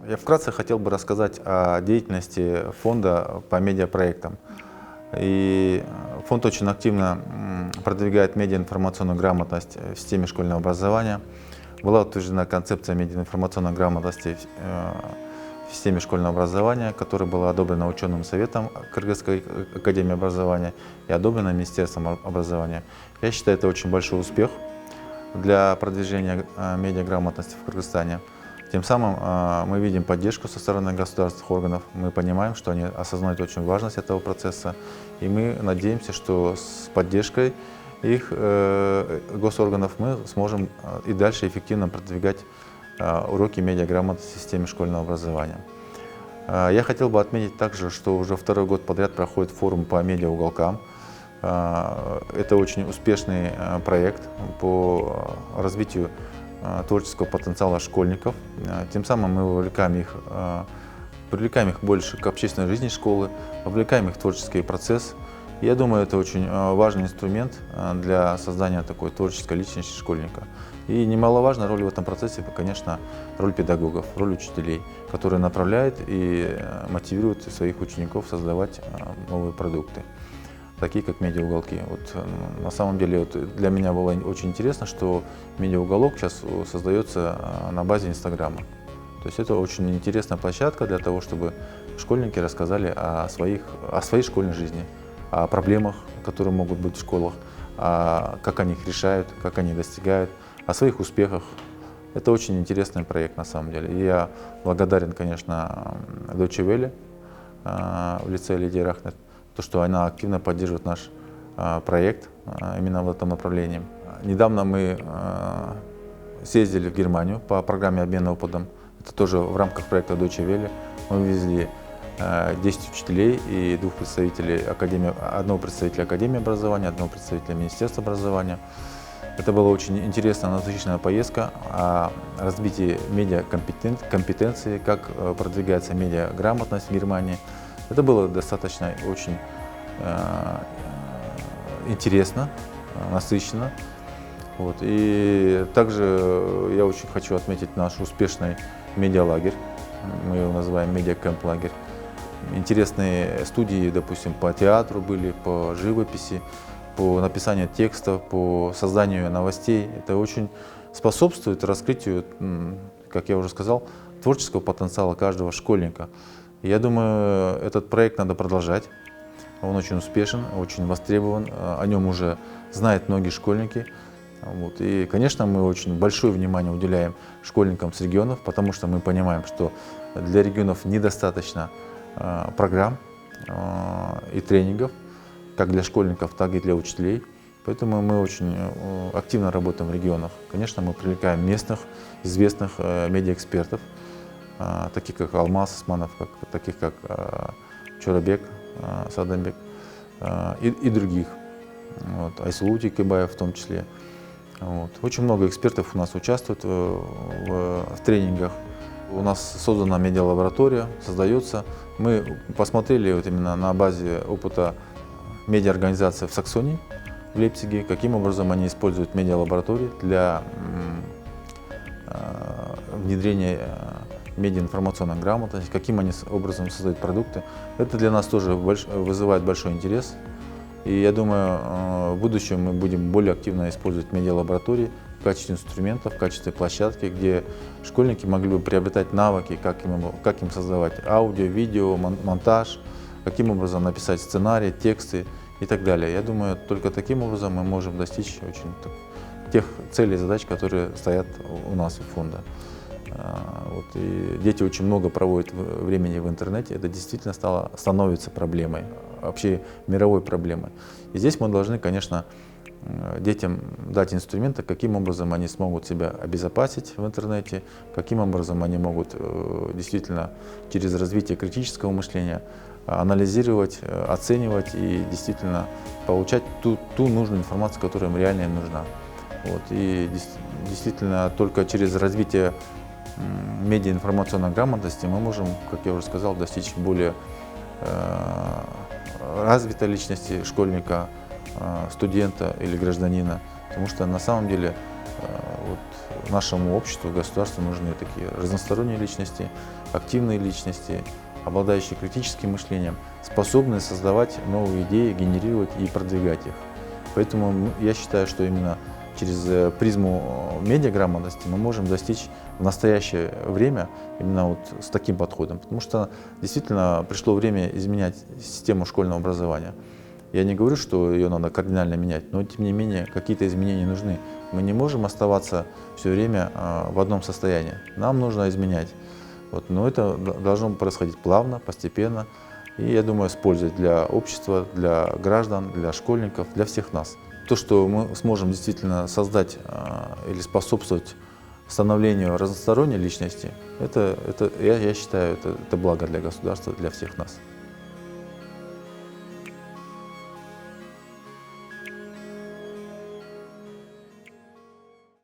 Я вкратце хотел бы рассказать о деятельности фонда по медиапроектам. И фонд очень активно продвигает медиаинформационную грамотность в системе школьного образования. Была утверждена концепция медиаинформационной грамотности в системе школьного образования, которая была одобрена ученым советом Кыргызской академии образования и одобрена Министерством образования. Я считаю, это очень большой успех для продвижения медиаграмотности в Кыргызстане. Тем самым мы видим поддержку со стороны государственных органов, мы понимаем, что они осознают очень важность этого процесса, и мы надеемся, что с поддержкой их госорганов мы сможем и дальше эффективно продвигать уроки медиаграмотности в системе школьного образования. Я хотел бы отметить также, что уже второй год подряд проходит форум по медиауголкам. Это очень успешный проект по развитию творческого потенциала школьников. Тем самым мы привлекаем их больше к общественной жизни школы, вовлекаем их в творческий процесс. Я думаю, это очень важный инструмент для создания такой творческой личности школьника. И немаловажная роль в этом процессе, конечно, роль педагогов, роль учителей, которые направляют и мотивируют своих учеников создавать новые продукты, такие как медиауголки. На самом деле для меня было очень интересно, что медиауголок сейчас создается на базе Инстаграма. То есть это очень интересная площадка для того, чтобы школьники рассказали о своей школьной жизни, о проблемах, которые могут быть в школах, как они их решают, как они достигают, о своих успехах. Это очень интересный проект на самом деле. И я благодарен, конечно, Deutsche Welle в лице Лидии Рахнет, то, что она активно поддерживает наш проект именно в этом направлении. Недавно мы съездили в Германию по программе обмена опытом. Это тоже в рамках проекта Deutsche Welle. Мы вывезли 10 учителей и одного представителя Академии образования, одного представителя Министерства образования. Это была очень интересная, насыщенная поездка о развитии медиакомпетенции, как продвигается медиаграмотность в Германии. Это было достаточно очень интересно, насыщенно. И также я очень хочу отметить наш успешный медиалагерь, мы его называем медиакэмп-лагерь. Интересные студии, допустим, по театру были, по живописи, по написанию текстов, по созданию новостей. Это очень способствует раскрытию, как я уже сказал, творческого потенциала каждого школьника. Я думаю, этот проект надо продолжать. Он очень успешен, очень востребован, о нем уже знают многие школьники. И, конечно, мы очень большое внимание уделяем школьникам с регионов, потому что мы понимаем, что для регионов недостаточно программ и тренингов, как для школьников, так и для учителей. Поэтому мы очень активно работаем в регионах. Конечно, мы привлекаем местных, известных медиаэкспертов, таких как Алмаз Османов, таких как Чорабек Садамбек и других, Айсулу Тикебаев в том числе. Очень много экспертов у нас участвует в тренингах. У нас создана медиалаборатория, создается. Мы посмотрели именно на базе опыта медиаорганизации в Саксонии, в Лейпциге, каким образом они используют медиалаборатории для внедрения медиаинформационной грамотности, каким они образом создают продукты. Это для нас тоже вызывает большой интерес. И я думаю, в будущем мы будем более активно использовать медиалаборатории в качестве инструментов, в качестве площадки, где школьники могли бы приобретать навыки, как им создавать аудио, видео, монтаж, каким образом написать сценарий, тексты и так далее. Я думаю, только таким образом мы можем достичь тех целей и задач, которые стоят у нас у фонда. И дети очень много проводят времени в интернете. Это действительно становится проблемой, вообще мировой проблемой. И здесь мы должны, конечно, детям дать инструменты, каким образом они смогут себя обезопасить в интернете, каким образом они могут действительно через развитие критического мышления анализировать, оценивать и действительно получать ту нужную информацию, которая им реально нужна. И действительно только через развитие медиаинформационной грамотности мы можем, как я уже сказал, достичь более развитой личности школьника, студента или гражданина. Потому что на самом деле вот нашему обществу, государству нужны такие разносторонние личности, активные личности, обладающие критическим мышлением, способные создавать новые идеи, генерировать и продвигать их. Поэтому я считаю, что именно через призму медиаграмотности мы можем достичь в настоящее время именно вот с таким подходом. Потому что действительно пришло время изменять систему школьного образования. Я не говорю, что ее надо кардинально менять, но тем не менее какие-то изменения нужны. Мы не можем оставаться все время в одном состоянии. Нам нужно изменять. Вот, но это должно происходить плавно, постепенно. И, я думаю, с пользой для общества, для граждан, для школьников, для всех нас. То, что мы сможем действительно создать или способствовать становлению разносторонней личности, я считаю, это благо для государства, для всех нас.